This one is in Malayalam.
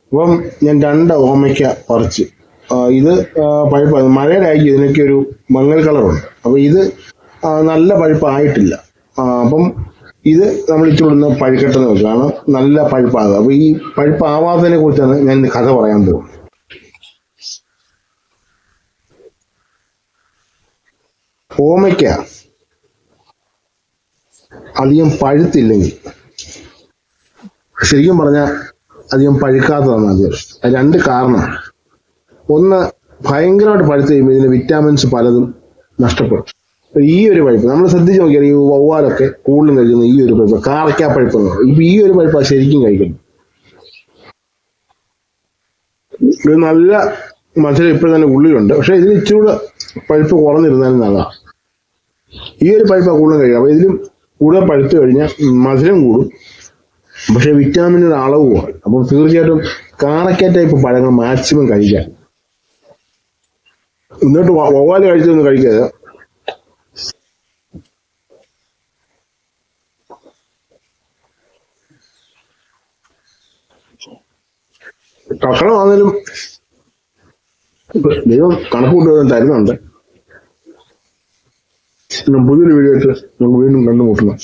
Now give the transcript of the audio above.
അപ്പം ഞാൻ 2 ഓമയ്ക്ക പറിച്ച്. ഇത് പഴുപ്പാണ്. മഴയുടെ ആയിരിക്കും ഇതിനൊക്കെ ഒരു മങ്ങൽ കളറുണ്ട്. അപ്പൊ ഇത് നല്ല പഴുപ്പായിട്ടില്ല. അപ്പം ഇത് നമ്മൾ ഇച്ചിരി ഒന്ന് പഴുക്കട്ടെന്ന് വെക്കുക. കാരണം നല്ല പഴുപ്പാകുക. അപ്പൊ ഈ പഴുപ്പാവാത്തതിനെ കുറിച്ചാണ് ഞാൻ ഇന്ന് കഥ പറയാൻ പോകുന്നത്. ഓമയ്ക്ക അധികം പഴുത്തില്ലെങ്കിൽ, ശരിക്കും പറഞ്ഞാൽ അധികം പഴുക്കാത്തതാണ് അത്. 2 കാരണം. ഒന്ന്, ഭയങ്കരമായിട്ട് പഴുത്ത് കഴിയുമ്പോൾ ഇതിന്റെ വിറ്റാമിൻസ് പലതും നഷ്ടപ്പെടും. ഈ ഒരു പഴുപ്പ് നമ്മൾ ശ്രദ്ധിച്ച് നോക്കിയാൽ ഈ വവ്വാലൊക്കെ കൂടുതലും കഴിക്കുന്നത് ഈ ഒരു പഴുപ്പ്, കാറയ്ക്കാ പഴുപ്പ് എന്ന് പറയും. ഇപ്പൊ ഈ ഒരു പഴുപ്പാണ് ശരിക്കും കഴിക്കുന്നത്. ഇത് നല്ല മധുരം ഇപ്പോഴും തന്നെ ഉള്ളിലുണ്ട്. പക്ഷെ ഇതിന് ഇച്ചിരി കൂടെ പഴുപ്പ് കുറഞ്ഞിരുന്നാലും നല്ലതാണ്. ഈ ഒരു പഴുപ്പാണ് കൂടുതലും കഴിക്കുക. അപ്പൊ ഇതിലും കൂടുതൽ പഴുത്ത് കഴിഞ്ഞാൽ മധുരം കൂടും, പക്ഷെ വിറ്റാമിൻ്റെ അളവ് കുറയും. അപ്പം തീർച്ചയായിട്ടും കാറയ്ക്ക ടൈപ്പ് പഴങ്ങൾ മാക്സിമം കഴിക്കാൻ. എന്നിട്ട് വവ്വാല് കഴിച്ചൊന്നും കഴിക്കാതെ കഷണമാണെങ്കിലും ദൈവം കണക്ക് കൂട്ടുവാൻ തരുന്നുണ്ട്. പുതിയൊരു വീഡിയോ ആയിട്ട് നമുക്ക് വീണ്ടും കണ്ടുമുട്ടണം.